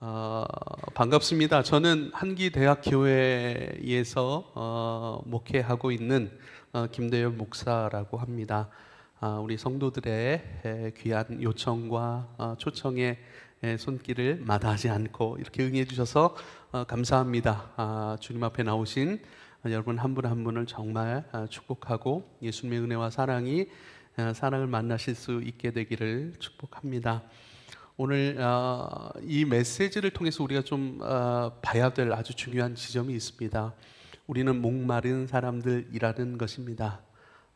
반갑습니다. 저는 한기대학교회에서 목회하고 있는 김대열 목사라고 합니다. 우리 성도들의 귀한 요청과 초청에 손길을 마다하지 않고 이렇게 응해 주셔서 감사합니다. 주님 앞에 나오신 여러분 한 분 한 분을 정말 축복하고 예수님의 은혜와 사랑을 만나실 수 있게 되기를 축복합니다. 오늘 이 메시지를 통해서 우리가 좀 봐야 될 아주 중요한 지점이 있습니다. 우리는 목마른 사람들이라는 것입니다.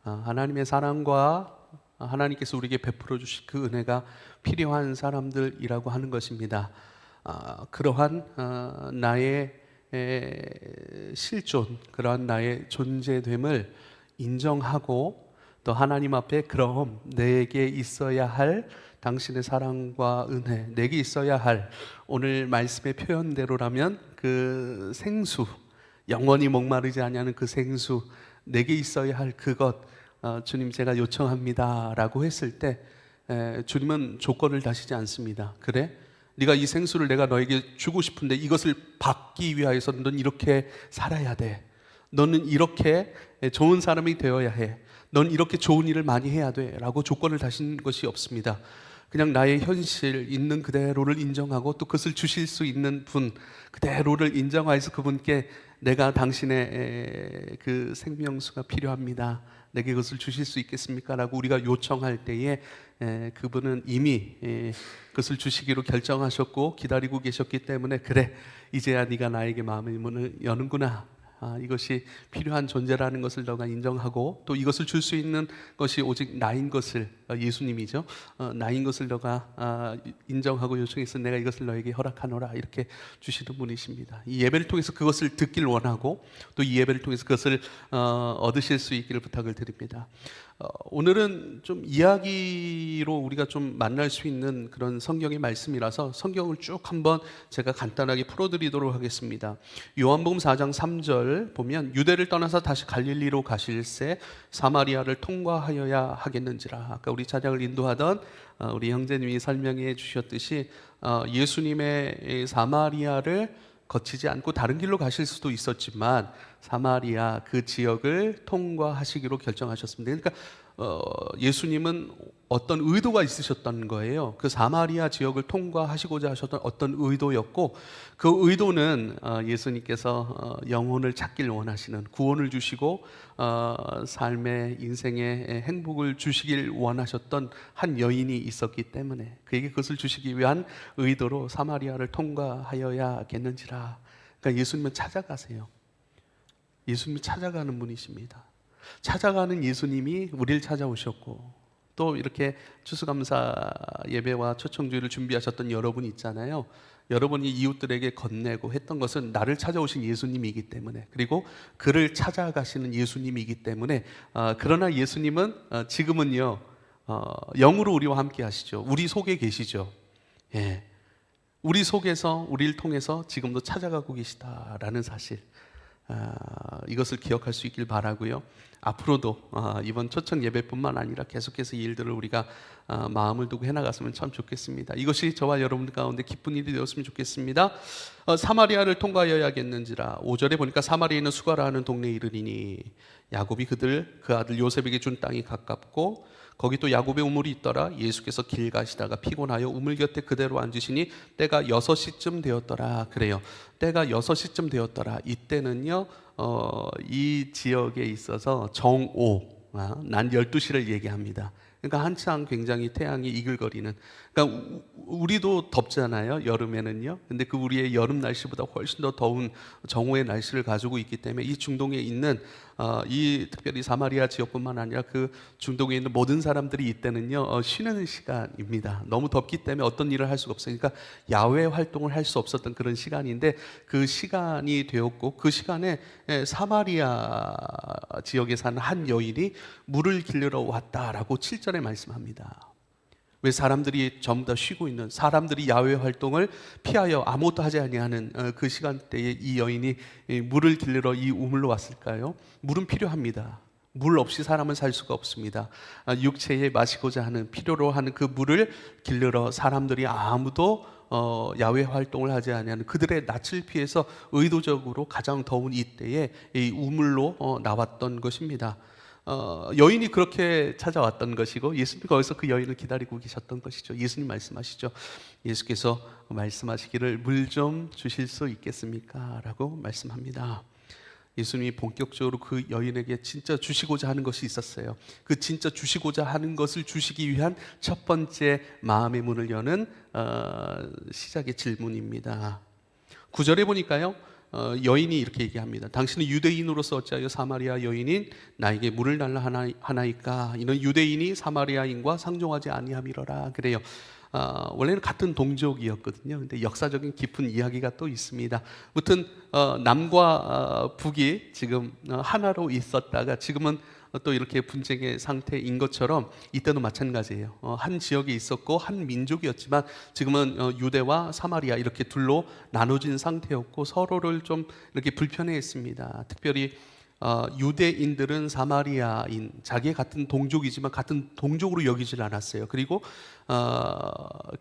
하나님의 사랑과 하나님께서 우리에게 베풀어 주신 그 은혜가 필요한 사람들이라고 하는 것입니다. 그러한 나의 실존, 그러한 나의 존재됨을 인정하고 또 하나님 앞에 그럼 내게 있어야 할 당신의 사랑과 은혜, 내게 있어야 할 오늘 말씀의 표현대로라면 그 생수, 영원히 목마르지 아니하는 그 생수, 내게 있어야 할 그것, 주님 제가 요청합니다 라고 했을 때 주님은 조건을 다시지 않습니다. 그래? 네가 이 생수를 내가 너에게 주고 싶은데 이것을 받기 위하여서 넌 이렇게 살아야 돼. 너는 이렇게 좋은 사람이 되어야 해. 넌 이렇게 좋은 일을 많이 해야 돼 라고 조건을 다신 것이 없습니다. 그냥 나의 현실 있는 그대로를 인정하고 또 그것을 주실 수 있는 분 그대로를 인정하여서 그분께 내가 당신의 그 생명수가 필요합니다. 내게 그것을 주실 수 있겠습니까? 라고 우리가 요청할 때에 그분은 이미 그것을 주시기로 결정하셨고 기다리고 계셨기 때문에 그래 이제야 네가 나에게 마음의 문을 여는구나. 이것이 필요한 존재라는 것을 너가 인정하고 또 이것을 줄 수 있는 것이 오직 나인 것을 예수님이죠. 나인 것을 너가 인정하고 요청해서 내가 이것을 너에게 허락하노라 이렇게 주시는 분이십니다. 이 예배를 통해서 그것을 듣길 원하고 또 이 예배를 통해서 그것을 얻으실 수 있기를 부탁을 드립니다. 오늘은 좀 이야기로 우리가 좀 만날 수 있는 그런 성경의 말씀이라서 성경을 쭉 한번 제가 간단하게 풀어드리도록 하겠습니다. 요한복음 4장 3절 보면 유대를 떠나서 다시 갈릴리로 가실새 사마리아를 통과하여야 하겠는지라. 아까 우리 찬양을 인도하던 우리 형제님이 설명해 주셨듯이 예수님의 사마리아를 거치지 않고 다른 길로 가실 수도 있었지만 사마리아 그 지역을 통과하시기로 결정하셨습니다. 그러니까 예수님은 어떤 의도가 있으셨던 거예요. 그 사마리아 지역을 통과하시고자 하셨던 어떤 의도였고 그 의도는 예수님께서 영혼을 찾길 원하시는 구원을 주시고 삶의 인생의 행복을 주시길 원하셨던 한 여인이 있었기 때문에 그에게 그것을 주시기 위한 의도로 사마리아를 통과하여야겠는지라. 그러니까 예수님은 찾아가세요. 예수님이 찾아가는 분이십니다. 찾아가는 예수님이 우리를 찾아오셨고 또 이렇게 추수감사 예배와 초청주일을 준비하셨던 여러분 있잖아요. 여러분이 이웃들에게 건네고 했던 것은 나를 찾아오신 예수님이기 때문에 그리고 그를 찾아가시는 예수님이기 때문에 그러나 예수님은 지금은요 영으로 우리와 함께 하시죠. 우리 속에 계시죠. 예. 우리 속에서 우리를 통해서 지금도 찾아가고 계시다라는 사실 이것을 기억할 수 있길 바라고요. 앞으로도 이번 초청 예배뿐만 아니라 계속해서 이 일들을 우리가 마음을 두고 해나갔으면 참 좋겠습니다. 이것이 저와 여러분들 가운데 기쁜 일이 되었으면 좋겠습니다. 사마리아를 통과하여야겠는지라. 5절에 보니까 사마리아에 있는 수가라는 동네에 이르리니 야곱이 그 아들 요셉에게 준 땅이 가깝고 거기 또 야곱의 우물이 있더라. 예수께서 길 가시다가 피곤하여 우물 곁에 그대로 앉으시니 때가 6시쯤 되었더라. 그래요. 때가 6시쯤 되었더라. 이때는요 이 지역에 있어서 정오 난 12시를 얘기합니다. 그러니까 한창 굉장히 태양이 이글거리는, 그러니까 우리도 덥잖아요 여름에는요. 근데 그 우리의 여름 날씨보다 훨씬 더 더운 정오의 날씨를 가지고 있기 때문에 이 중동에 있는 이 특별히 사마리아 지역뿐만 아니라 그 중동에 있는 모든 사람들이 이때는요 쉬는 시간입니다. 너무 덥기 때문에 어떤 일을 할 수가 없어요. 그러니까 야외 활동을 할 수 없었던 그런 시간인데 그 시간이 되었고 그 시간에 사마리아 지역에 사는 한 여인이 물을 길르러 왔다라고 7절에 말씀합니다. 왜 사람들이 전부 다 쉬고 있는, 사람들이 야외 활동을 피하여 아무것도 하지 아니하는 그 시간대에 이 여인이 물을 길르러 이 우물로 왔을까요? 물은 필요합니다. 물 없이 사람은 살 수가 없습니다. 육체에 마시고자 하는, 필요로 하는 그 물을 길르러 사람들이 아무도 야외 활동을 하지 아니하는 그들의 낯을 피해서 의도적으로 가장 더운 이때에 이 우물로 나왔던 것입니다. 여인이 그렇게 찾아왔던 것이고 예수님 거기서 그 여인을 기다리고 계셨던 것이죠. 예수님 말씀하시죠. 예수께서 말씀하시기를 물 좀 주실 수 있겠습니까? 라고 말씀합니다. 예수님이 본격적으로 그 여인에게 진짜 주시고자 하는 것이 있었어요. 그 진짜 주시고자 하는 것을 주시기 위한 첫 번째 마음의 문을 여는 시작의 질문입니다. 9절에 보니까요, 여인이 이렇게 얘기합니다. 당신은 유대인으로서 어찌하여 사마리아 여인인 나에게 물을 달라 하나이까? 이는 유대인이 사마리아인과 상종하지 아니함이로라. 그래요. 원래는 같은 동족이었거든요. 근데 역사적인 깊은 이야기가 또 있습니다. 아무튼 남과 북이 지금 하나로 있었다가 지금은 또 이렇게 분쟁의 상태인 것처럼 이때도 마찬가지예요. 한 지역에 있었고 한 민족이었지만 지금은 유대와 사마리아 이렇게 둘로 나눠진 상태였고 서로를 좀 이렇게 불편해했습니다. 특별히 유대인들은 사마리아인, 자기의 같은 동족이지만 같은 동족으로 여기질 않았어요. 그리고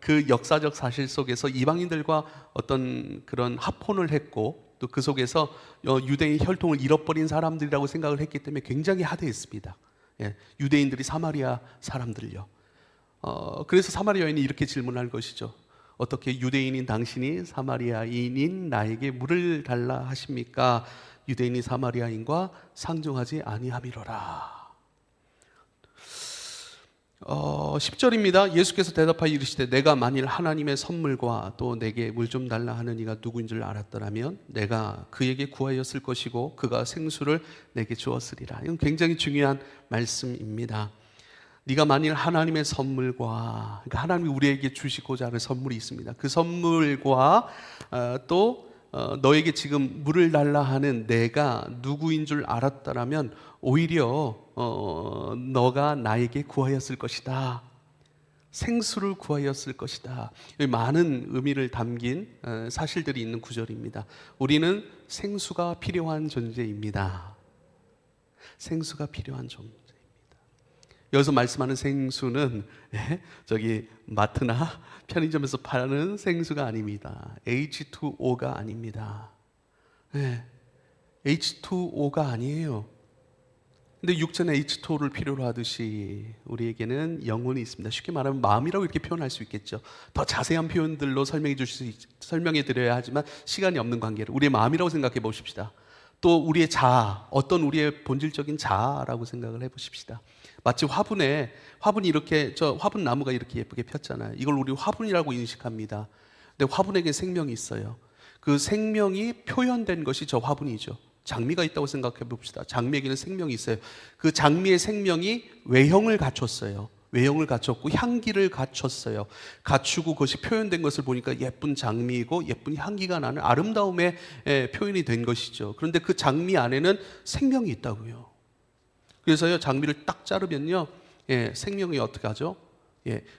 그 역사적 사실 속에서 이방인들과 어떤 그런 합혼을 했고 또 그 속에서 유대인 혈통을 잃어버린 사람들이라고 생각을 했기 때문에 굉장히 하대했습니다. 예, 유대인들이 사마리아 사람들요. 그래서 사마리아 여인이 이렇게 질문할 것이죠. 어떻게 유대인인 당신이 사마리아인인 나에게 물을 달라 하십니까? 유대인이 사마리아인과 상종하지 아니함이로라. 10절입니다. 예수께서 대답하여 이르시되 내가 만일 하나님의 선물과 또 내게 물 좀 달라 하는 이가 누구인 줄 알았더라면 내가 그에게 구하였을 것이고 그가 생수를 내게 주었으리라. 이건 굉장히 중요한 말씀입니다. 네가 만일 하나님의 선물과, 그러니까 하나님이 우리에게 주시고자 하는 선물이 있습니다. 그 선물과 또 너에게 지금 물을 달라 하는 내가 누구인 줄 알았다라면 오히려 너가 나에게 구하였을 것이다. 생수를 구하였을 것이다. 많은 의미를 담긴 사실들이 있는 구절입니다. 우리는 생수가 필요한 존재입니다. 생수가 필요한 존재. 여기서 말씀하는 생수는 저기 마트나 편의점에서 파는 생수가 아닙니다. H2O가 아닙니다. H2O가 아니에요. 근데 육체는 H2O를 필요로 하듯이 우리에게는 영혼이 있습니다. 쉽게 말하면 마음이라고 이렇게 표현할 수 있겠죠. 더 자세한 표현들로 설명해 드려야 하지만 시간이 없는 관계로 우리의 마음이라고 생각해 보십시다. 또 우리의 자아, 어떤 우리의 본질적인 자아라고 생각을 해보십시다. 마치 화분이 이렇게 화분 나무가 이렇게 예쁘게 폈잖아요. 이걸 우리 화분이라고 인식합니다. 근데 화분에게 생명이 있어요. 그 생명이 표현된 것이 저 화분이죠. 장미가 있다고 생각해 봅시다. 장미에게는 생명이 있어요. 그 장미의 생명이 외형을 갖췄어요. 외형을 갖췄고 향기를 갖췄어요. 갖추고 그것이 표현된 것을 보니까 예쁜 장미이고 예쁜 향기가 나는 아름다움의 표현이 된 것이죠. 그런데 그 장미 안에는 생명이 있다고요. 그래서요, 장미를 딱 자르면요, 생명이 어떻게 하죠?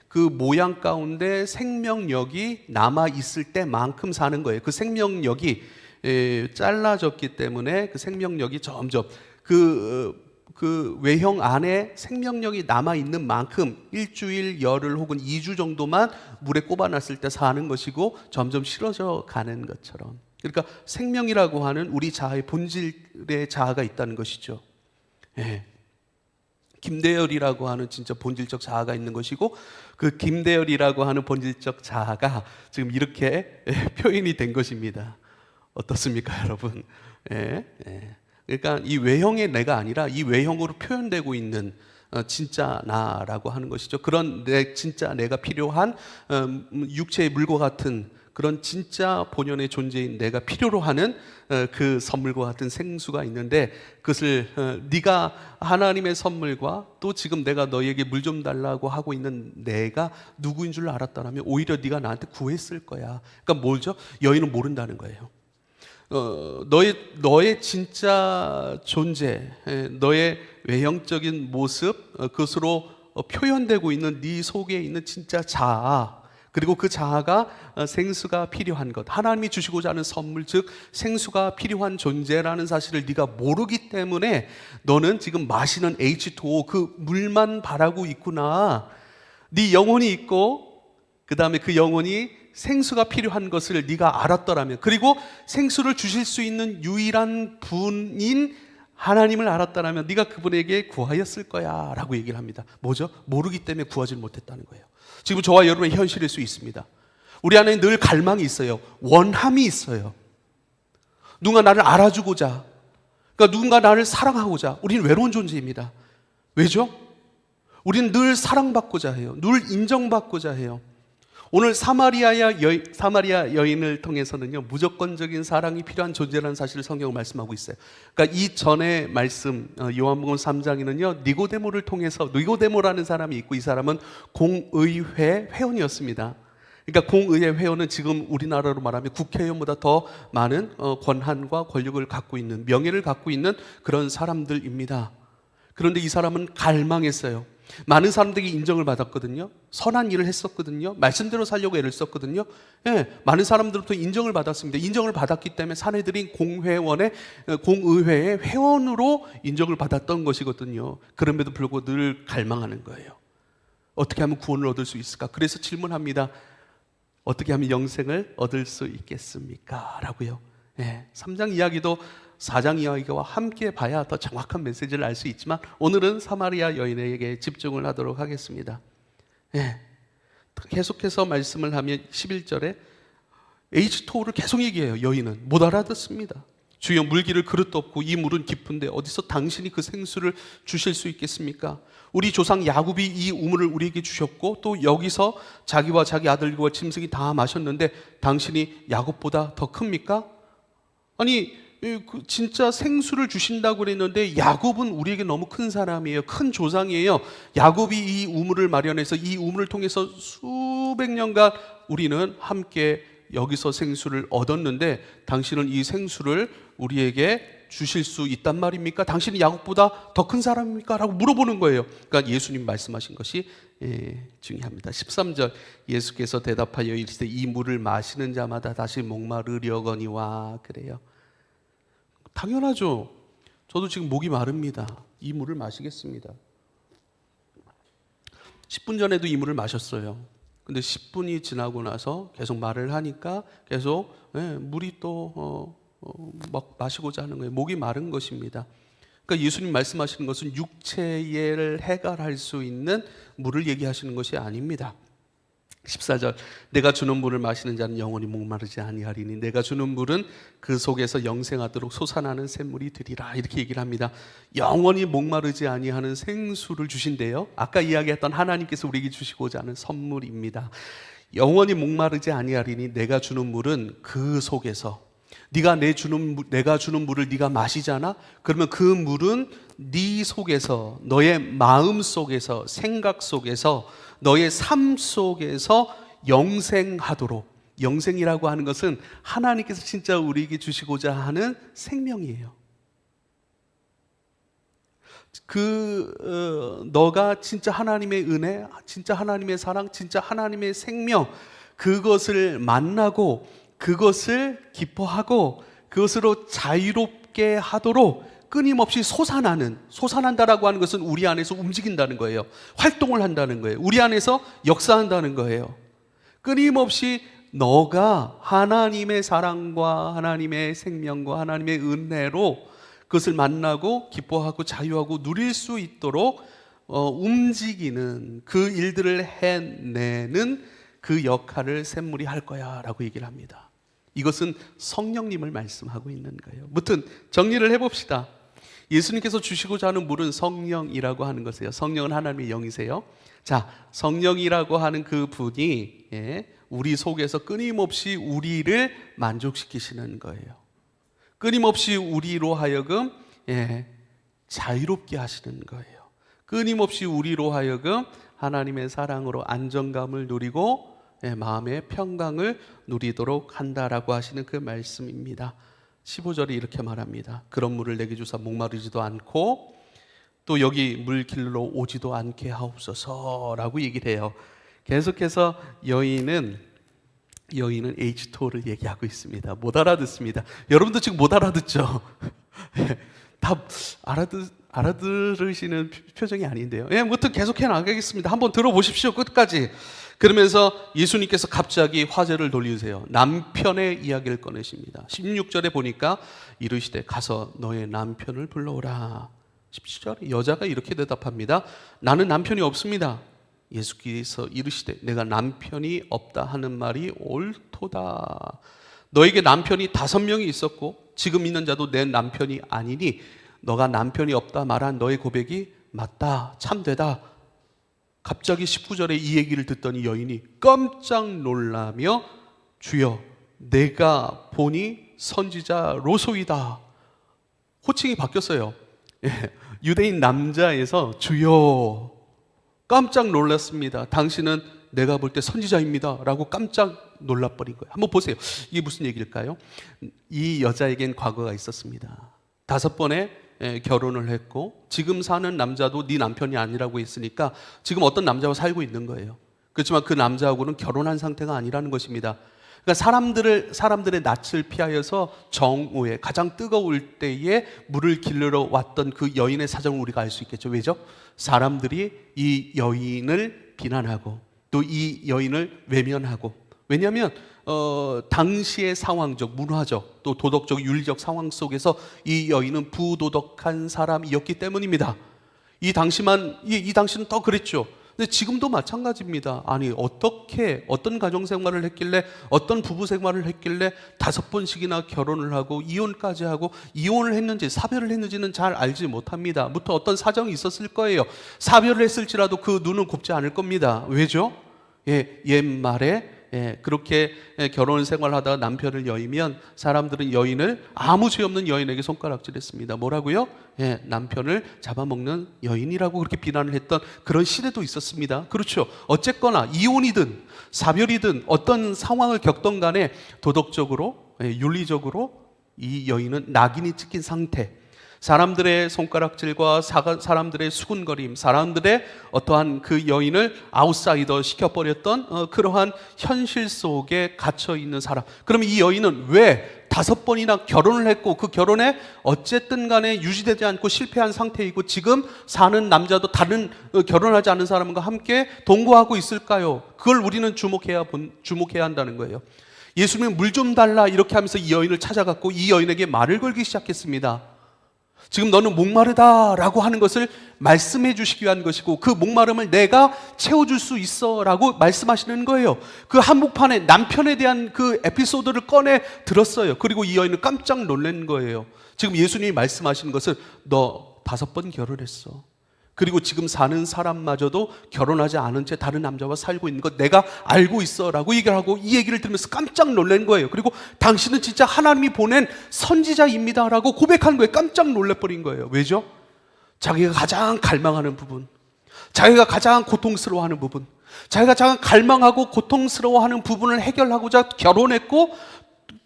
그 모양 가운데 생명력이 남아 있을 때만큼 사는 거예요. 그 생명력이 잘라졌기 때문에 그 생명력이 점점 그 외형 안에 생명력이 남아있는 만큼 일주일, 열흘 혹은 2주 정도만 물에 꼽아놨을 때 사는 것이고 점점 싫어져 가는 것처럼. 그러니까 생명이라고 하는 우리 자아의 본질의 자아가 있다는 것이죠. 김대열이라고 하는 진짜 본질적 자아가 있는 것이고 그 김대열이라고 하는 본질적 자아가 지금 이렇게 표현이 된 것입니다. 어떻습니까, 여러분? 그러니까 이 외형의 내가 아니라 이 외형으로 표현되고 있는 진짜 나라고 하는 것이죠. 그런 진짜 내가 필요한 육체의 물과 같은 그런 진짜 본연의 존재인 내가 필요로 하는 그 선물과 같은 생수가 있는데 그것을 네가 하나님의 선물과 또 지금 내가 너에게 물 좀 달라고 하고 있는 내가 누구인 줄 알았다면 오히려 네가 나한테 구했을 거야. 그러니까 뭐죠? 여인은 모른다는 거예요. 너의 진짜 존재, 너의 외형적인 모습, 그것으로 표현되고 있는 네 속에 있는 진짜 자아, 그리고 그 자아가 생수가 필요한 것, 하나님이 주시고자 하는 선물, 즉 생수가 필요한 존재라는 사실을 네가 모르기 때문에 너는 지금 마시는 H2O 그 물만 바라고 있구나. 네 영혼이 있고 그 다음에 그 영혼이 생수가 필요한 것을 네가 알았더라면, 그리고 생수를 주실 수 있는 유일한 분인 하나님을 알았다면 네가 그분에게 구하였을 거야 라고 얘기를 합니다. 뭐죠? 모르기 때문에 구하지 못했다는 거예요. 지금 저와 여러분의 현실일 수 있습니다. 우리 안에 늘 갈망이 있어요. 원함이 있어요. 누군가 나를 알아주고자, 그러니까 누군가 나를 사랑하고자. 우리는 외로운 존재입니다. 왜죠? 우리는 늘 사랑받고자 해요. 늘 인정받고자 해요. 오늘 사마리아 여인을 통해서는요, 무조건적인 사랑이 필요한 존재라는 사실을 성경은 말씀하고 있어요. 그러니까 이 전에 말씀 요한복음 3장에는요, 니고데모를 통해서, 니고데모라는 사람이 있고, 이 사람은 공의회 회원이었습니다. 그러니까 공의회 회원은 지금 우리나라로 말하면 국회의원보다 더 많은 권한과 권력을 갖고 있는, 명예를 갖고 있는 그런 사람들입니다. 그런데 이 사람은 갈망했어요. 많은 사람들에게 인정을 받았거든요. 선한 일을 했었거든요. 말씀대로 살려고 애를 썼거든요. 많은 사람들로부터 인정을 받았습니다. 인정을 받았기 때문에 사내들인 공의회의 회원으로 인정을 받았던 것이거든요. 그럼에도 불구하고 늘 갈망하는 거예요. 어떻게 하면 구원을 얻을 수 있을까? 그래서 질문합니다. 어떻게 하면 영생을 얻을 수 있겠습니까? 라고요. 3장 이야기도 4장 이야기와 함께 봐야 더 정확한 메시지를 알 수 있지만, 오늘은 사마리아 여인에게 집중을 하도록 하겠습니다. 계속해서 말씀을 하면 11절에 H2O를 계속 얘기해요. 여인은 못 알아듣습니다. 주여, 물기를 그릇도 없고 이 물은 깊은데 어디서 당신이 그 생수를 주실 수 있겠습니까? 우리 조상 야곱이 이 우물을 우리에게 주셨고, 또 여기서 자기와 자기 아들과 짐승이 다 마셨는데 당신이 야곱보다 더 큽니까? 아니, 진짜 생수를 주신다고 그랬는데 야곱은 우리에게 너무 큰 사람이에요. 큰 조상이에요. 야곱이 이 우물을 마련해서 이 우물을 통해서 수백 년간 우리는 함께 여기서 생수를 얻었는데 당신은 이 생수를 우리에게 주실 수 있단 말입니까? 당신이 야곱보다 더 큰 사람입니까? 라고 물어보는 거예요. 그러니까 예수님 말씀하신 것이 중요합니다. 13절, 예수께서 대답하여 이르시되 이 물을 마시는 자마다 다시 목마르려거니와. 그래요. 당연하죠. 저도 지금 목이 마릅니다. 이 물을 마시겠습니다. 10분 전에도 이 물을 마셨어요. 근데 10분이 지나고 나서 계속 말을 하니까 계속 물이 또 막 마시고자 하는 거예요. 목이 마른 것입니다. 그러니까 예수님 말씀하시는 것은 육체를 해결할 수 있는 물을 얘기하시는 것이 아닙니다. 14절, 내가 주는 물을 마시는 자는 영원히 목마르지 아니하리니 내가 주는 물은 그 속에서 영생하도록 솟아나는 샘물이 되리라. 이렇게 얘기를 합니다. 영원히 목마르지 아니하는 생수를 주신대요. 아까 이야기했던 하나님께서 우리에게 주시고자 하는 선물입니다. 영원히 목마르지 아니하리니 내가 주는 물은 그 속에서, 내가 주는 물을 네가 마시잖아? 그러면 그 물은 네 속에서, 너의 마음 속에서, 생각 속에서, 너의 삶 속에서 영생하도록. 영생이라고 하는 것은 하나님께서 진짜 우리에게 주시고자 하는 생명이에요. 너가 진짜 하나님의 은혜, 진짜 하나님의 사랑, 진짜 하나님의 생명, 그것을 만나고 그것을 기뻐하고 그것으로 자유롭게 하도록 끊임없이 솟아난다라고 하는 것은 우리 안에서 움직인다는 거예요. 활동을 한다는 거예요. 우리 안에서 역사한다는 거예요. 끊임없이 너가 하나님의 사랑과 하나님의 생명과 하나님의 은혜로 그것을 만나고 기뻐하고 자유하고 누릴 수 있도록 움직이는, 그 일들을 해내는 그 역할을 샘물이 할 거야 라고 얘기를 합니다. 이것은 성령님을 말씀하고 있는 거예요. 무튼 정리를 해봅시다. 예수님께서 주시고자 하는 물은 성령이라고 하는 것이에요. 성령은 하나님의 영이세요. 자, 성령이라고 하는 그 분이 우리 속에서 끊임없이 우리를 만족시키시는 거예요. 끊임없이 우리로 하여금 자유롭게 하시는 거예요. 끊임없이 우리로 하여금 하나님의 사랑으로 안정감을 누리고 마음의 평강을 누리도록 한다라고 하시는 그 말씀입니다. 15절이 이렇게 말합니다. 그런 물을 내게 주사 목마르지도 않고 또 여기 물길로 오지도 않게 하옵소서라고 얘기를 해요. 계속해서 여인은 H2O를 얘기하고 있습니다. 못 알아듣습니다. 여러분도 지금 못 알아듣죠? 다 알아들으시는 표정이 아닌데요. 아무튼 계속해 나가겠습니다. 한번 들어보십시오. 끝까지. 그러면서 예수님께서 갑자기 화제를 돌리세요. 남편의 이야기를 꺼내십니다. 16절에 보니까 이르시되 가서 너의 남편을 불러오라. 17절에 여자가 이렇게 대답합니다. 나는 남편이 없습니다. 예수께서 이르시되 내가 남편이 없다 하는 말이 옳도다. 너에게 남편이 5명이 있었고 지금 있는 자도 내 남편이 아니니 너가 남편이 없다 말한 너의 고백이 맞다, 참되다. 갑자기 19절에 이 얘기를 듣더니 여인이 깜짝 놀라며 주여 내가 보니 선지자 로소이다. 호칭이 바뀌었어요. 유대인 남자에서 주여, 깜짝 놀랐습니다. 당신은 내가 볼 때 선지자입니다 라고 깜짝 놀라버린 거예요. 한번 보세요. 이게 무슨 얘기일까요? 이 여자에겐 과거가 있었습니다. 5번의 결혼을 했고 지금 사는 남자도 네 남편이 아니라고 했으니까 지금 어떤 남자와 살고 있는 거예요. 그렇지만 그 남자하고는 결혼한 상태가 아니라는 것입니다. 그러니까 사람들의 낯을 피하여서 정오에 가장 뜨거울 때에 물을 길르러 왔던 그 여인의 사정을 우리가 알 수 있겠죠. 왜죠? 사람들이 이 여인을 비난하고 또 이 여인을 외면하고, 왜냐하면 당시의 상황적, 문화적, 또 도덕적, 윤리적 상황 속에서 이 여인은 부도덕한 사람이었기 때문입니다. 이 당시는 더 그랬죠. 근데 지금도 마찬가지입니다. 아니 어떻게 어떤 가정생활을 했길래 어떤 부부생활을 했길래 5번씩이나 결혼을 하고 이혼까지 하고, 이혼을 했는지 사별을 했는지는 잘 알지 못합니다. 무튼 어떤 사정이 있었을 거예요. 사별을 했을지라도 그 눈은 곱지 않을 겁니다. 왜죠? 옛말에 그렇게 결혼 생활하다가 남편을 여의면 사람들은 여인을, 아무 죄 없는 여인에게 손가락질했습니다. 뭐라고요? 남편을 잡아먹는 여인이라고 그렇게 비난을 했던 그런 시대도 있었습니다. 그렇죠. 어쨌거나 이혼이든 사별이든 어떤 상황을 겪던 간에 도덕적으로, 윤리적으로 이 여인은 낙인이 찍힌 상태, 사람들의 손가락질과 사람들의 수군거림, 사람들의 어떠한 그 여인을 아웃사이더 시켜버렸던 그러한 현실 속에 갇혀있는 사람. 그러면 이 여인은 왜 5번이나 결혼을 했고 그 결혼에 어쨌든 간에 유지되지 않고 실패한 상태이고 지금 사는 남자도 다른 결혼하지 않은 사람과 함께 동거하고 있을까요? 그걸 우리는 주목해야 한다는 거예요. 예수님은 물 좀 달라 이렇게 하면서 이 여인을 찾아갔고 이 여인에게 말을 걸기 시작했습니다. 지금 너는 목마르다 라고 하는 것을 말씀해 주시기 위한 것이고 그 목마름을 내가 채워줄 수 있어 라고 말씀하시는 거예요. 그 한복판에 남편에 대한 그 에피소드를 꺼내 들었어요. 그리고 이 여인은 깜짝 놀란 거예요. 지금 예수님이 말씀하시는 것을 너 5번 결혼했어. 그리고 지금 사는 사람마저도 결혼하지 않은 채 다른 남자와 살고 있는 것 내가 알고 있어 라고 얘기를 하고, 이 얘기를 들으면서 깜짝 놀란 거예요. 그리고 당신은 진짜 하나님이 보낸 선지자입니다 라고 고백한 거예요. 깜짝 놀래버린 거예요. 왜죠? 자기가 가장 갈망하는 부분, 자기가 가장 고통스러워하는 부분, 자기가 가장 갈망하고 고통스러워하는 부분을 해결하고자 결혼했고,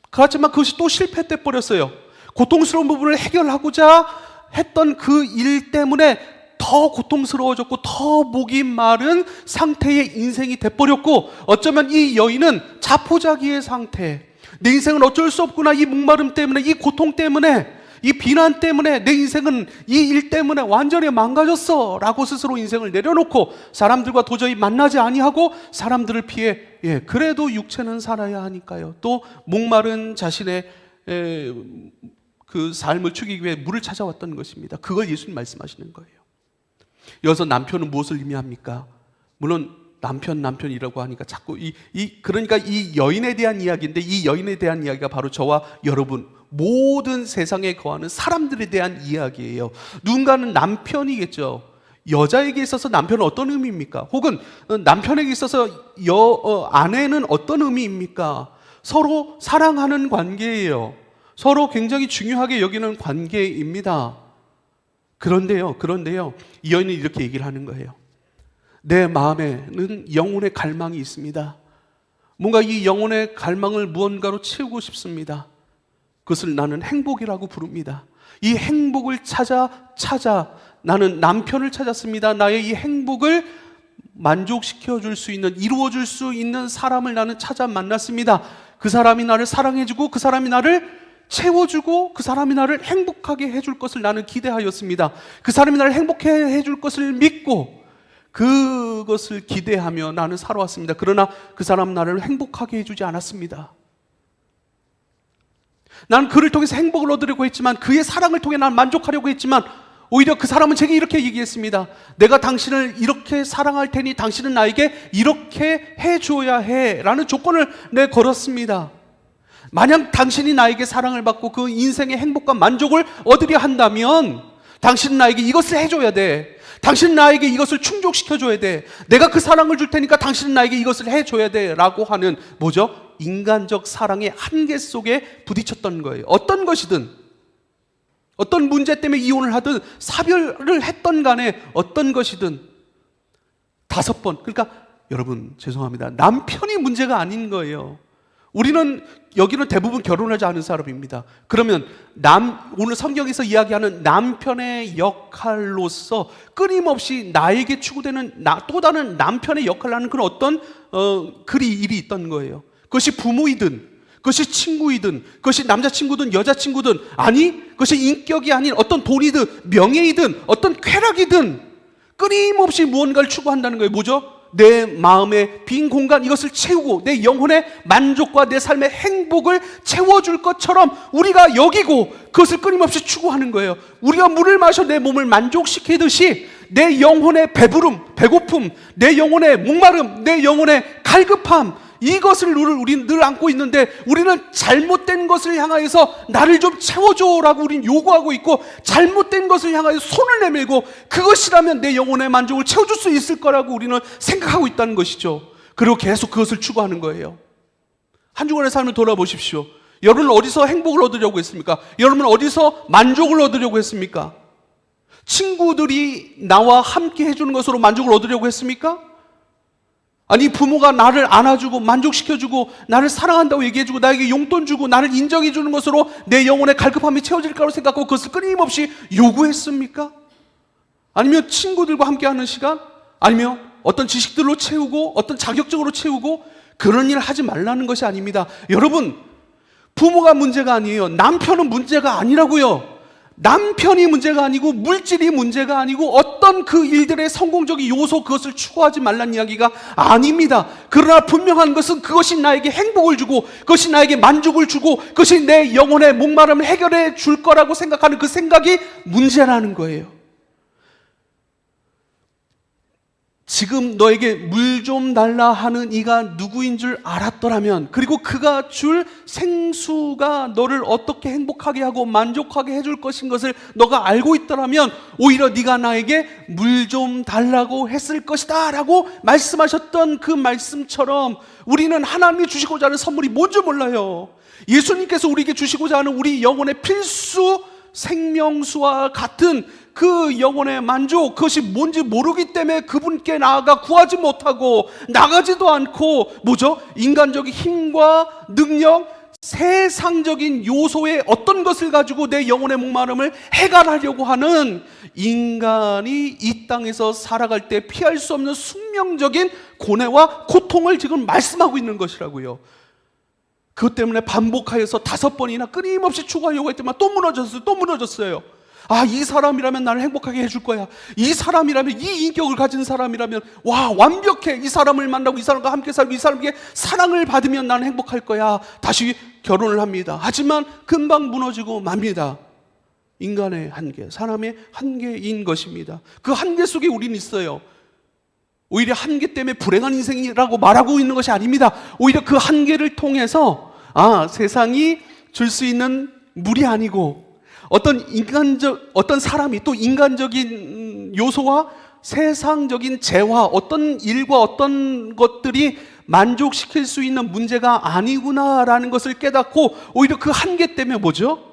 그렇지만 그것이 또 실패돼 버렸어요. 고통스러운 부분을 해결하고자 했던 그 일 때문에 더 고통스러워졌고 더 목이 마른 상태의 인생이 돼버렸고, 어쩌면 이 여인은 자포자기의 상태, 내 인생은 어쩔 수 없구나, 이 목마름 때문에, 이 고통 때문에, 이 비난 때문에 내 인생은 이 일 때문에 완전히 망가졌어 라고 스스로 인생을 내려놓고 사람들과 도저히 만나지 아니하고 사람들을 피해 그래도 육체는 살아야 하니까요, 또 목마른 자신의 그 삶을 죽이기 위해 물을 찾아왔던 것입니다. 그걸 예수님 말씀하시는 거예요. 여기서 남편은 무엇을 의미합니까? 물론 남편이라고 하니까 자꾸 그러니까 이 여인에 대한 이야기인데, 이 여인에 대한 이야기가 바로 저와 여러분 모든 세상에 거하는 사람들에 대한 이야기예요. 누군가는 남편이겠죠. 여자에게 있어서 남편은 어떤 의미입니까? 혹은 남편에게 있어서 아내는 어떤 의미입니까? 서로 사랑하는 관계예요. 서로 굉장히 중요하게 여기는 관계입니다. 그런데요, 이 여인은 이렇게 얘기를 하는 거예요. 내 마음에는 영혼의 갈망이 있습니다. 뭔가 이 영혼의 갈망을 무언가로 채우고 싶습니다. 그것을 나는 행복이라고 부릅니다. 이 행복을 찾아 나는 남편을 찾았습니다. 나의 이 행복을 만족시켜 줄 수 있는, 이루어 줄 수 있는 사람을 나는 찾아 만났습니다. 그 사람이 나를 사랑해주고 그 사람이 나를 채워주고 그 사람이 나를 행복하게 해줄 것을 나는 기대하였습니다. 그 사람이 나를 행복해 해줄 것을 믿고, 그것을 기대하며 나는 살아왔습니다. 그러나 그 사람 나를 행복하게 해주지 않았습니다. 나는 그를 통해서 행복을 얻으려고 했지만, 그의 사랑을 통해 난 만족하려고 했지만, 오히려 그 사람은 제게 이렇게 얘기했습니다. 내가 당신을 이렇게 사랑할 테니 당신은 나에게 이렇게 해줘야 해 라는 조건을 걸었습니다. 만약 당신이 나에게 사랑을 받고 그 인생의 행복과 만족을 얻으려 한다면 당신은 나에게 이것을 해줘야 돼. 당신은 나에게 이것을 충족시켜줘야 돼. 내가 그 사랑을 줄 테니까 당신은 나에게 이것을 해줘야 돼 라고 하는 뭐죠? 인간적 사랑의 한계 속에 부딪혔던 거예요. 어떤 것이든, 어떤 문제 때문에 이혼을 하든 사별을 했던 간에 어떤 것이든 5번, 그러니까 여러분 죄송합니다, 남편이 문제가 아닌 거예요. 우리는 여기는 대부분 결혼하지 않은 사람입니다. 그러면 오늘 성경에서 이야기하는 남편의 역할로서 끊임없이 나에게 추구되는 또 다른 남편의 역할을 하는 그런 어떤 일이 있던 거예요. 그것이 부모이든, 그것이 친구이든, 그것이 남자친구든 여자친구든, 아니 그것이 인격이 아닌 어떤 돈이든 명예이든 어떤 쾌락이든 끊임없이 무언가를 추구한다는 거예요. 뭐죠? 내 마음의 빈 공간, 이것을 채우고 내 영혼의 만족과 내 삶의 행복을 채워줄 것처럼 우리가 여기고 그것을 끊임없이 추구하는 거예요. 우리가 물을 마셔 내 몸을 만족시키듯이 내 영혼의 배부름, 배고픔, 내 영혼의 목마름, 내 영혼의 갈급함, 이것을 우리는 늘 안고 있는데, 우리는 잘못된 것을 향하여서 나를 좀 채워줘라고 우리는 요구하고 있고, 잘못된 것을 향하여 손을 내밀고 그것이라면 내 영혼의 만족을 채워줄 수 있을 거라고 우리는 생각하고 있다는 것이죠. 그리고 계속 그것을 추구하는 거예요. 한 주간의 삶을 돌아보십시오. 여러분은 어디서 행복을 얻으려고 했습니까? 여러분은 어디서 만족을 얻으려고 했습니까? 친구들이 나와 함께 해주는 것으로 만족을 얻으려고 했습니까? 아니 부모가 나를 안아주고 만족시켜주고 나를 사랑한다고 얘기해주고 나에게 용돈 주고 나를 인정해주는 것으로 내 영혼의 갈급함이 채워질 거라고 생각하고 그것을 끊임없이 요구했습니까? 아니면 친구들과 함께하는 시간? 아니면 어떤 지식들로 채우고 어떤 자격증으로 채우고, 그런 일을 하지 말라는 것이 아닙니다. 여러분, 부모가 문제가 아니에요. 남편은 문제가 아니라고요. 남편이 문제가 아니고 물질이 문제가 아니고 어떤 그 일들의 성공적인 요소, 그것을 추구하지 말라는 이야기가 아닙니다. 그러나 분명한 것은 그것이 나에게 행복을 주고 그것이 나에게 만족을 주고 그것이 내 영혼의 목마름을 해결해 줄 거라고 생각하는 그 생각이 문제라는 거예요. 지금 너에게 물 좀 달라 하는 이가 누구인 줄 알았더라면, 그리고 그가 줄 생수가 너를 어떻게 행복하게 하고 만족하게 해줄 것인 것을 너가 알고 있더라면 오히려 네가 나에게 물 좀 달라고 했을 것이다 라고 말씀하셨던 그 말씀처럼, 우리는 하나님이 주시고자 하는 선물이 뭔지 몰라요. 예수님께서 우리에게 주시고자 하는 우리 영혼의 필수 생명수와 같은 그 영혼의 만족, 그것이 뭔지 모르기 때문에 그분께 나아가 구하지 못하고 나가지도 않고, 뭐죠? 인간적인 힘과 능력, 세상적인 요소의 어떤 것을 가지고 내 영혼의 목마름을 해결하려고 하는 인간이 이 땅에서 살아갈 때 피할 수 없는 숙명적인 고뇌와 고통을 지금 말씀하고 있는 것이라고요. 그것 때문에 반복하여서 5번이나 끊임없이 추구하려고 했더만 또 무너졌어요. 아, 이 사람이라면 나를 행복하게 해줄 거야. 이 사람이라면, 이 인격을 가진 사람이라면, 와, 완벽해. 이 사람을 만나고 이 사람과 함께 살고 이 사람에게 사랑을 받으면 나는 행복할 거야. 다시 결혼을 합니다. 하지만 금방 무너지고 맙니다. 인간의 한계, 사람의 한계인 것입니다. 그 한계 속에 우리는 있어요. 오히려 한계 때문에 불행한 인생이라고 말하고 있는 것이 아닙니다. 오히려 그 한계를 통해서 세상이 줄 수 있는 물이 아니고 어떤 사람이 또 인간적인 요소와 세상적인 재화, 어떤 일과 어떤 것들이 만족시킬 수 있는 문제가 아니구나라는 것을 깨닫고, 오히려 그 한계 때문에 뭐죠?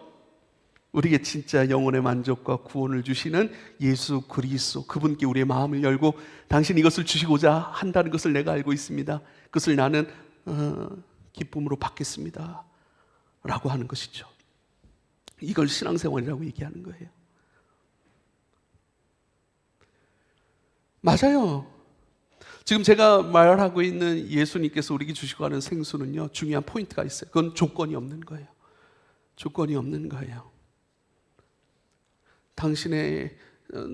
우리에게 진짜 영혼의 만족과 구원을 주시는 예수 그리스도, 그분께 우리의 마음을 열고 당신 이것을 주시고자 한다는 것을 내가 알고 있습니다. 그것을 나는 기쁨으로 받겠습니다 라고 하는 것이죠. 이걸 신앙생활이라고 얘기하는 거예요. 맞아요. 지금 제가 말하고 있는 예수님께서 우리에게 주시고 하는 생수는요, 중요한 포인트가 있어요. 그건 조건이 없는 거예요. 조건이 없는 거예요.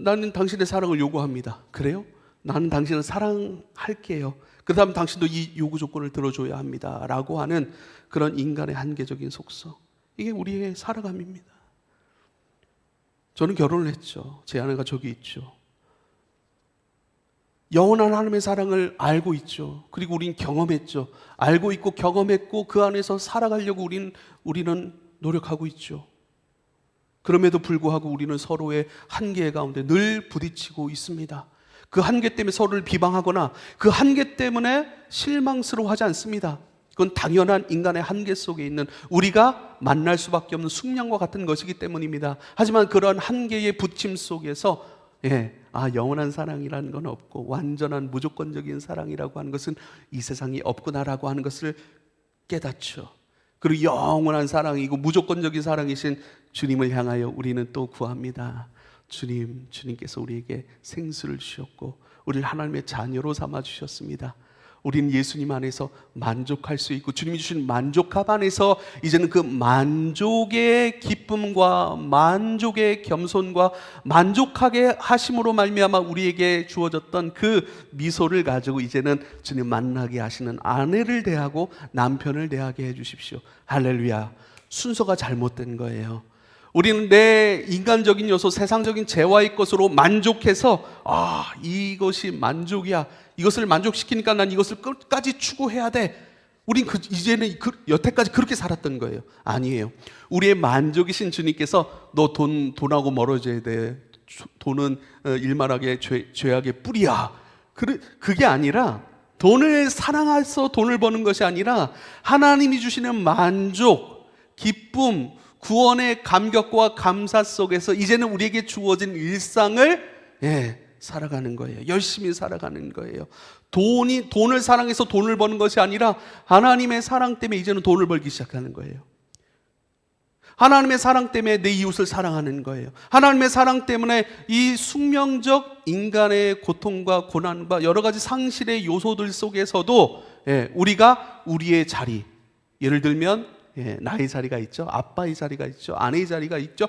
나는 당신의 사랑을 요구합니다. 그래요? 나는 당신을 사랑할게요. 그다음 당신도 이 요구 조건을 들어줘야 합니다. 라고 하는 그런 인간의 한계적인 속성. 이게 우리의 살아감입니다. 저는 결혼을 했죠. 제 아내가 저기 있죠. 영원한 하나님의 사랑을 알고 있죠. 그리고 우린 경험했죠. 알고 있고 경험했고 그 안에서 살아가려고 우리는 노력하고 있죠. 그럼에도 불구하고 우리는 서로의 한계 가운데 늘 부딪히고 있습니다. 그 한계 때문에 서로를 비방하거나 그 한계 때문에 실망스러워하지 않습니다. 그건 당연한 인간의 한계 속에 있는 우리가 만날 수밖에 없는 숙명과 같은 것이기 때문입니다. 하지만 그런 한계의 부침 속에서 영원한 사랑이라는 건 없고 완전한 무조건적인 사랑이라고 하는 것은 이 세상에 없구나라고 하는 것을 깨닫죠. 그리고 영원한 사랑이고 무조건적인 사랑이신 주님을 향하여 우리는 또 구합니다. 주님께서 우리에게 생수를 주셨고 우리를 하나님의 자녀로 삼아 주셨습니다. 우리는 예수님 안에서 만족할 수 있고 주님이 주신 만족함 안에서 이제는 그 만족의 기쁨과 만족의 겸손과 만족하게 하심으로 말미암아 우리에게 주어졌던 그 미소를 가지고 이제는 주님 만나게 하시는 아내를 대하고 남편을 대하게 해주십시오. 할렐루야. 순서가 잘못된 거예요. 우리는 내 인간적인 요소, 세상적인 재화의 것으로 만족해서 이것이 만족이야. 이것을 만족시키니까 난 이것을 끝까지 추구해야 돼. 우린 이제는 여태까지 그렇게 살았던 거예요. 아니에요. 우리의 만족이신 주님께서 너 돈하고 멀어져야 돼. 돈은 일만하게 죄악의 뿌리야. 그게 아니라 돈을 사랑해서 돈을 버는 것이 아니라 하나님이 주시는 만족, 기쁨, 구원의 감격과 감사 속에서 이제는 우리에게 주어진 일상을 살아가는 거예요. 열심히 살아가는 거예요. 돈을 사랑해서 돈을 버는 것이 아니라 하나님의 사랑 때문에 이제는 돈을 벌기 시작하는 거예요. 하나님의 사랑 때문에 내 이웃을 사랑하는 거예요. 하나님의 사랑 때문에 이 숙명적 인간의 고통과 고난과 여러 가지 상실의 요소들 속에서도 우리가 우리의 자리, 예를 들면 나의 자리가 있죠. 아빠의 자리가 있죠. 아내의 자리가 있죠.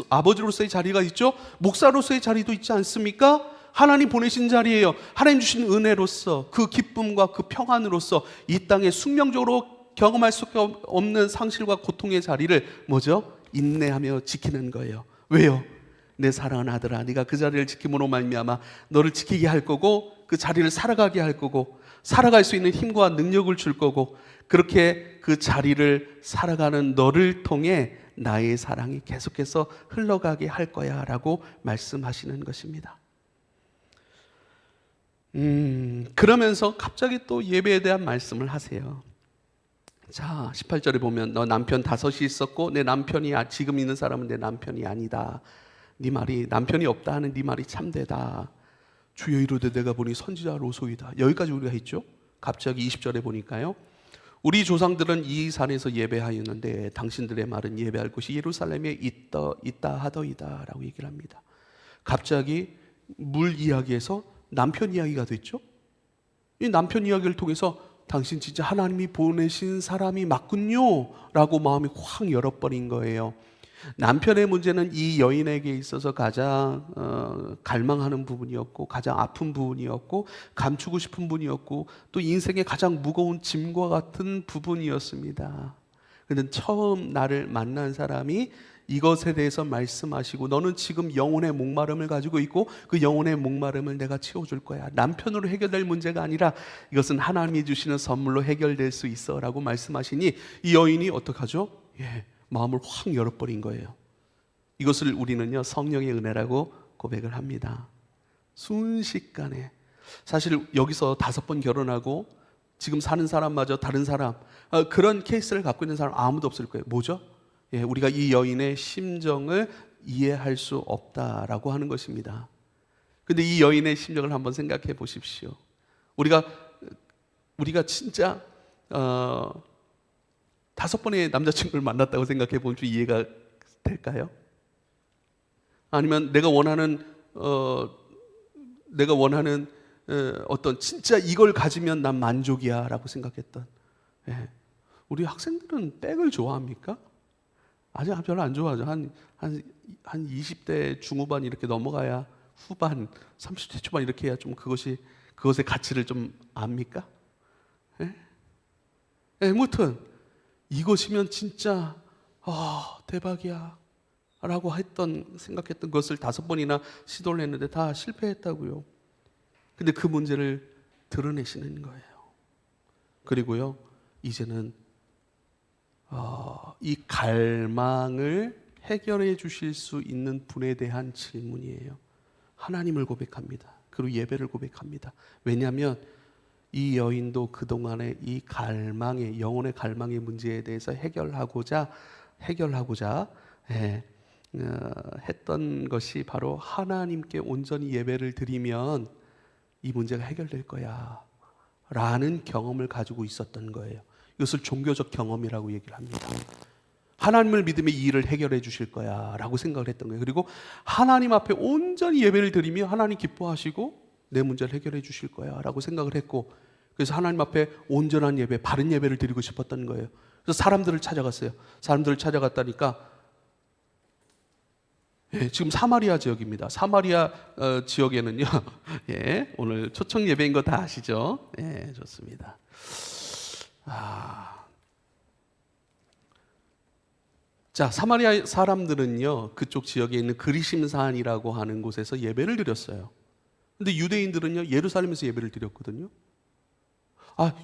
아버지로서의 자리가 있죠. 목사로서의 자리도 있지 않습니까? 하나님 보내신 자리예요. 하나님 주신 은혜로서 그 기쁨과 그 평안으로서 이 땅에 숙명적으로 경험할 수 없는 상실과 고통의 자리를 인내하며 지키는 거예요. 왜요? 내 사랑하는 아들아, 네가 그 자리를 지킴으로 말미암아 너를 지키게 할 거고 그 자리를 살아가게 할 거고 살아갈 수 있는 힘과 능력을 줄 거고 그렇게 그 자리를 살아가는 너를 통해 나의 사랑이 계속해서 흘러가게 할 거야 라고 말씀하시는 것입니다. 그러면서 갑자기 또 예배에 대한 말씀을 하세요. 자, 18절에 보면 너 남편 5이 있었고 내 남편이 지금 있는 사람은 내 남편이 아니다. 네 말이 남편이 없다 하는 네 말이 참되다. 주여 이르되 내가 보니 선지자로소이다. 여기까지 우리가 했죠. 갑자기 20절에 보니까요. 우리 조상들은 이 산에서 예배하였는데 당신들의 말은 예배할 곳이 예루살렘에 있다 하더이다 라고 얘기를 합니다. 갑자기 물 이야기에서 남편 이야기가 됐죠. 이 남편 이야기를 통해서 당신 진짜 하나님이 보내신 사람이 맞군요 라고 마음이 확 열어버린 거예요. 남편의 문제는 이 여인에게 있어서 가장 갈망하는 부분이었고 가장 아픈 부분이었고 감추고 싶은 부분이었고 또 인생의 가장 무거운 짐과 같은 부분이었습니다. 그런데 처음 나를 만난 사람이 이것에 대해서 말씀하시고 너는 지금 영혼의 목마름을 가지고 있고 그 영혼의 목마름을 내가 채워줄 거야. 남편으로 해결될 문제가 아니라 이것은 하나님이 주시는 선물로 해결될 수 있어 라고 말씀하시니 이 여인이 어떡하죠? 마음을 확 열어버린 거예요. 이것을 우리는요 성령의 은혜라고 고백을 합니다. 순식간에 사실 여기서 5번 결혼하고 지금 사는 사람마저 다른 사람 그런 케이스를 갖고 있는 사람 아무도 없을 거예요. 뭐죠? 우리가 이 여인의 심정을 이해할 수 없다라고 하는 것입니다. 근데 이 여인의 심정을 한번 생각해 보십시오. 우리가 진짜 5번의 남자친구를 만났다고 생각해 보면 좀 이해가 될까요? 아니면 내가 원하는 어떤 진짜 이걸 가지면 난 만족이야 라고 생각했던 우리 학생들은 백을 좋아합니까? 아직 별로 안 좋아하죠. 한 20대 중후반 이렇게 넘어가야 후반, 30대 초반 이렇게 해야 좀 그것의 가치를 좀 압니까? 예? 예, 아무튼 이것이면 진짜 대박이야 라고 생각했던 것을 5번이나 시도를 했는데 다 실패했다고요. 근데 그 문제를 드러내시는 거예요. 그리고요, 이제는 이 갈망을 해결해 주실 수 있는 분에 대한 질문이에요. 하나님을 고백합니다. 그리고 예배를 고백합니다. 왜냐하면 이 여인도 그동안의 이 갈망의, 영혼의 갈망의 문제에 대해서 해결하고자 했던 것이 바로 하나님께 온전히 예배를 드리면 이 문제가 해결될 거야 라는 경험을 가지고 있었던 거예요. 이것을 종교적 경험이라고 얘기를 합니다. 하나님을 믿으면 이 일을 해결해 주실 거야 라고 생각을 했던 거예요. 그리고 하나님 앞에 온전히 예배를 드리면 하나님 기뻐하시고 내 문제를 해결해 주실 거야 라고 생각을 했고, 그래서 하나님 앞에 온전한 예배, 바른 예배를 드리고 싶었던 거예요. 그래서 사람들을 찾아갔어요. 사람들을 찾아갔다니까 지금 사마리아 지역입니다. 사마리아 지역에는요, 오늘 초청 예배인 거 다 아시죠? 좋습니다. 자, 사마리아 사람들은요, 그쪽 지역에 있는 그리심산이라고 하는 곳에서 예배를 드렸어요. 근데 유대인들은요, 예루살렘에서 예배를 드렸거든요.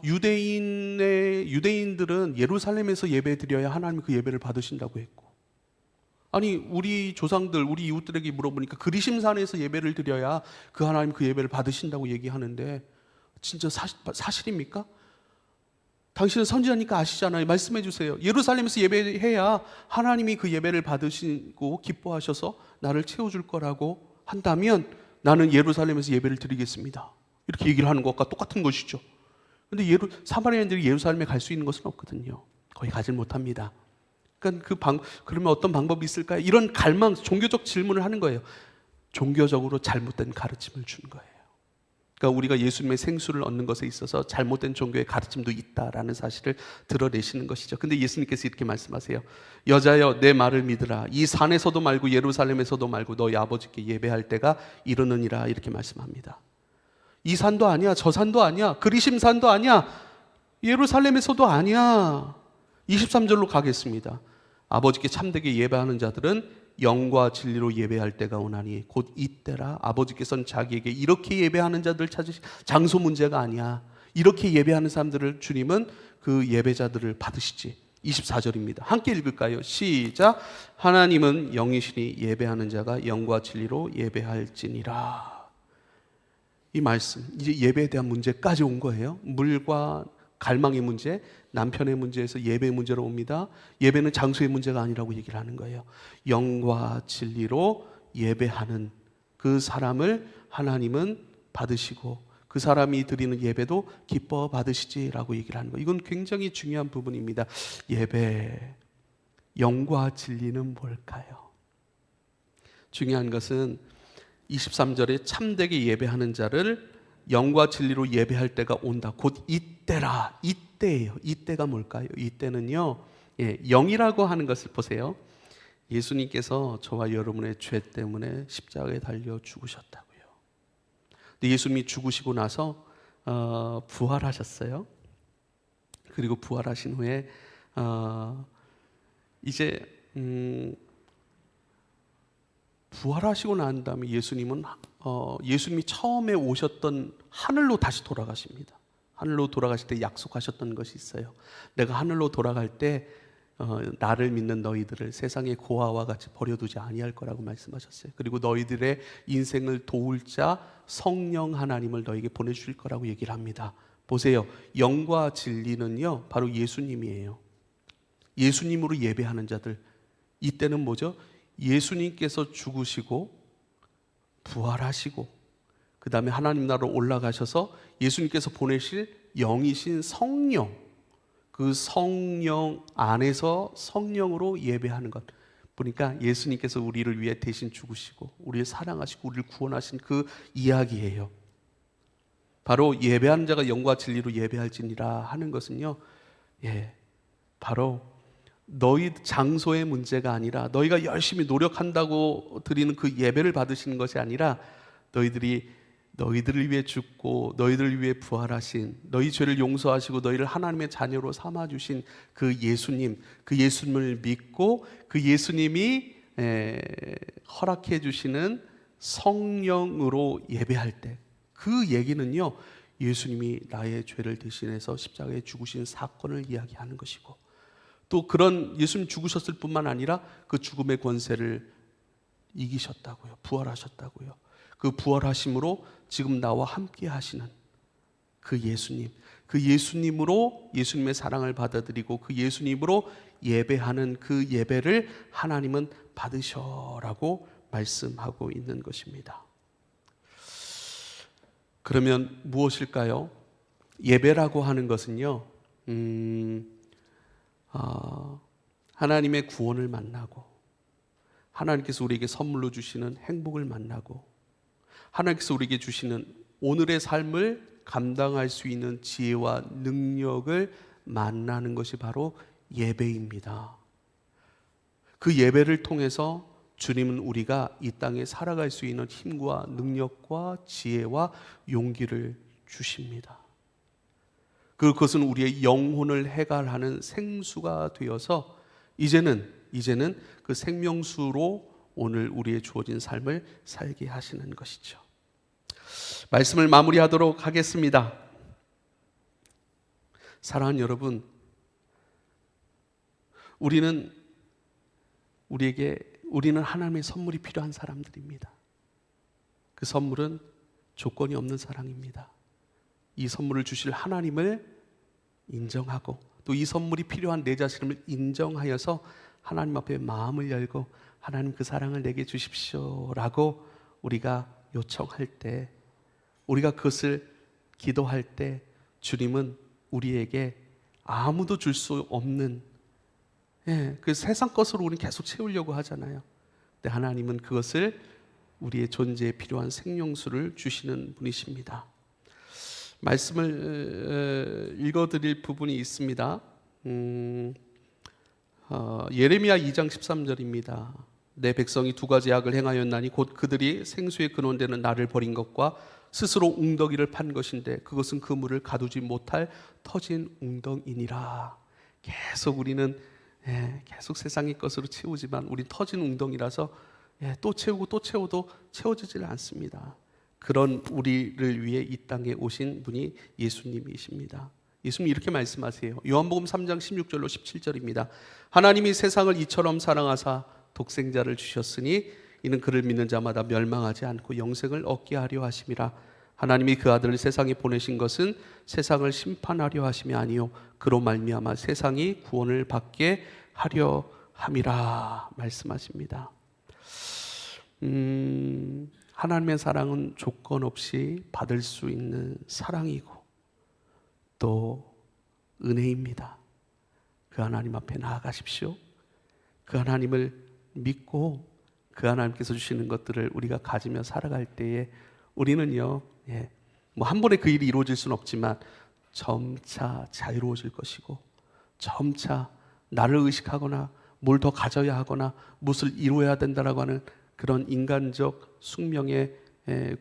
유대인들은 예루살렘에서 예배 드려야 하나님 그 예배를 받으신다고 했고, 아니 우리 조상들, 우리 이웃들에게 물어보니까 그리심산에서 예배를 드려야 그 하나님 그 예배를 받으신다고 얘기하는데 진짜 사실입니까? 당신은 선지자니까 아시잖아요. 말씀해 주세요. 예루살렘에서 예배해야 하나님이 그 예배를 받으시고 기뻐하셔서 나를 채워줄 거라고 한다면 나는 예루살렘에서 예배를 드리겠습니다. 이렇게 얘기를 하는 것과 똑같은 것이죠. 근데 사마리아인들이 예루살렘에 갈 수 있는 것은 없거든요. 거의 가질 못합니다. 그러니까 그러면 어떤 방법이 있을까요? 이런 갈망, 종교적 질문을 하는 거예요. 종교적으로 잘못된 가르침을 준 거예요. 그러니까 우리가 예수님의 생수를 얻는 것에 있어서 잘못된 종교의 가르침도 있다라는 사실을 드러내시는 것이죠. 근데 예수님께서 이렇게 말씀하세요. 여자여, 내 말을 믿으라. 이 산에서도 말고 예루살렘에서도 말고 너희 아버지께 예배할 때가 이르느니라. 이렇게 말씀합니다. 이 산도 아니야, 저 산도 아니야, 그리심산도 아니야, 예루살렘에서도 아니야. 23절로 가겠습니다. 아버지께 참되게 예배하는 자들은 영과 진리로 예배할 때가 오나니 곧 이때라. 아버지께서는 자기에게 이렇게 예배하는 자들 찾으시, 장소 문제가 아니야. 이렇게 예배하는 사람들을 주님은 그 예배자들을 받으시지. 24절입니다. 함께 읽을까요? 시작. 하나님은 영이시니 예배하는 자가 영과 진리로 예배할지니라. 이 말씀, 이제 예배에 대한 문제까지 온 거예요. 물과 갈망의 문제, 남편의 문제에서 예배의 문제로 옵니다. 예배는 장소의 문제가 아니라고 얘기를 하는 거예요. 영과 진리로 예배하는 그 사람을 하나님은 받으시고 그 사람이 드리는 예배도 기뻐 받으시지라고 얘기를 하는 거예요. 이건 굉장히 중요한 부분입니다. 예배, 영과 진리는 뭘까요? 중요한 것은 23절에 참되게 예배하는 자를 영과 진리로 예배할 때가 온다. 곧 이때라. 이때예요. 이때가 뭘까요? 이때는요, 영이라고 하는 것을 보세요. 예수님께서 저와 여러분의 죄 때문에 십자가에 달려 죽으셨다고요. 근데 예수님이 죽으시고 나서 부활하셨어요. 그리고 부활하신 후에 이제 부활하시고 난 다음에 예수님이 처음에 오셨던 하늘로 다시 돌아가십니다. 하늘로 돌아가실 때 약속하셨던 것이 있어요. 내가 하늘로 돌아갈 때 나를 믿는 너희들을 세상의 고아와 같이 버려두지 아니할 거라고 말씀하셨어요. 그리고 너희들의 인생을 도울 자 성령 하나님을 너에게 보내주실 거라고 얘기를 합니다. 보세요. 영과 진리는요, 바로 예수님이에요. 예수님으로 예배하는 자들. 이때는 뭐죠? 예수님께서 죽으시고 부활하시고 그 다음에 하나님 나라로 올라가셔서 예수님께서 보내실 영이신 성령, 그 성령 안에서 성령으로 예배하는 것. 보니까 예수님께서 우리를 위해 대신 죽으시고 우리를 사랑하시고 우리를 구원하신 그 이야기예요. 바로 예배하는 자가 영과 진리로 예배할지니라 하는 것은요, 바로 너희 장소의 문제가 아니라 너희가 열심히 노력한다고 드리는 그 예배를 받으시는 것이 아니라 너희들을 위해 죽고 너희들을 위해 부활하신, 너희 죄를 용서하시고 너희를 하나님의 자녀로 삼아주신 그 예수님, 그 예수님을 믿고 그 예수님이 허락해 주시는 성령으로 예배할 때, 그 얘기는요, 예수님이 나의 죄를 대신해서 십자가에 죽으신 사건을 이야기하는 것이고, 또 그런 예수님 죽으셨을 뿐만 아니라 그 죽음의 권세를 이기셨다고요. 부활하셨다고요. 그 부활하심으로 지금 나와 함께 하시는 그 예수님, 그 예수님으로 예수님의 사랑을 받아들이고 그 예수님으로 예배하는 그 예배를 하나님은 받으셔라고 말씀하고 있는 것입니다. 그러면 무엇일까요? 예배라고 하는 것은요, 하나님의 구원을 만나고, 하나님께서 우리에게 선물로 주시는 행복을 만나고, 하나님께서 우리에게 주시는 오늘의 삶을 감당할 수 있는 지혜와 능력을 만나는 것이 바로 예배입니다. 그 예배를 통해서 주님은 우리가 이 땅에 살아갈 수 있는 힘과 능력과 지혜와 용기를 주십니다. 그것은 우리의 영혼을 해갈하는 생수가 되어서 이제는 그 생명수로 오늘 우리의 주어진 삶을 살게 하시는 것이죠. 말씀을 마무리하도록 하겠습니다. 사랑하는 여러분, 우리는 하나님의 선물이 필요한 사람들입니다. 그 선물은 조건이 없는 사랑입니다. 이 선물을 주실 하나님을 인정하고, 또 이 선물이 필요한 내 자신을 인정하여서 하나님 앞에 마음을 열고, 하나님 그 사랑을 내게 주십시오라고 우리가 요청할 때, 우리가 그것을 기도할 때, 주님은 우리에게 아무도 줄 수 없는 그 세상 것으로 우리는 계속 채우려고 하잖아요. 근데 하나님은 그것을 우리의 존재에 필요한 생명수를 주시는 분이십니다. 말씀을 읽어드릴 부분이 있습니다. 예레미야 2장 13절입니다. 내 백성이 두 가지 악을 행하였나니 곧 그들이 생수의 근원되는 나를 버린 것과 스스로 웅덩이를 판 것인데 그것은 그 물을 가두지 못할 터진 웅덩이니라. 계속 우리는 계속 세상의 것으로 채우지만 우린 터진 웅덩이라서 또 채우고 또 채워도 채워지질 않습니다. 그런 우리를 위해 이 땅에 오신 분이 예수님이십니다. 예수님이 이렇게 말씀하세요. 요한복음 3장 16절로 17절입니다. 하나님이 세상을 이처럼 사랑하사 독생자를 주셨으니 이는 그를 믿는 자마다 멸망하지 않고 영생을 얻게 하려 하심이라. 하나님이 그 아들을 세상에 보내신 것은 세상을 심판하려 하심이 아니요 그로 말미암아 세상이 구원을 받게 하려 함이라 말씀하십니다. 하나님의 사랑은 조건 없이 받을 수 있는 사랑이고 또 은혜입니다. 그 하나님 앞에 나아가십시오. 그 하나님을 믿고 그 하나님께서 주시는 것들을 우리가 가지며 살아갈 때에 우리는요, 뭐 한 번에 그 일이 이루어질 수는 없지만 점차 자유로워질 것이고, 점차 나를 의식하거나 뭘 더 가져야 하거나 무엇을 이루어야 된다라고 하는 그런 인간적 숙명의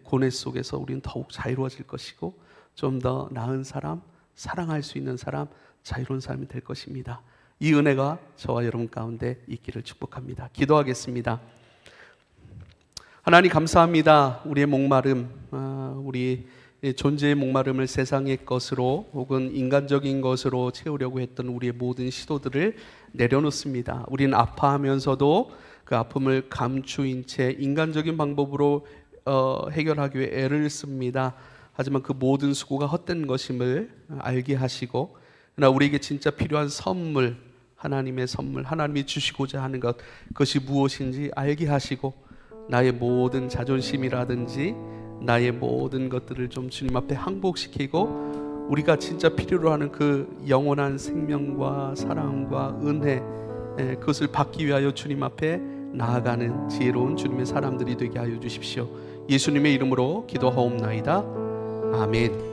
고뇌 속에서 우리는 더욱 자유로워질 것이고, 좀 더 나은 사람, 사랑할 수 있는 사람, 자유로운 삶이 될 것입니다. 이 은혜가 저와 여러분 가운데 있기를 축복합니다. 기도하겠습니다. 하나님 감사합니다. 우리의 목마름, 우리 존재의 목마름을 세상의 것으로 혹은 인간적인 것으로 채우려고 했던 우리의 모든 시도들을 내려놓습니다. 우리는 아파하면서도 그 아픔을 감추인 채 인간적인 방법으로 해결하기 위해 애를 씁니다. 하지만 그 모든 수고가 헛된 것임을 알게 하시고, 그러나 우리에게 진짜 필요한 선물, 하나님의 선물, 하나님이 주시고자 하는 것, 그것이 무엇인지 알게 하시고, 나의 모든 자존심이라든지 나의 모든 것들을 좀 주님 앞에 항복시키고 우리가 진짜 필요로 하는 그 영원한 생명과 사랑과 은혜, 그것을 받기 위하여 주님 앞에 나아가는 지혜로운 주님의 사람들이 되게 하여 주십시오. 예수님의 이름으로 기도하옵나이다. 아멘.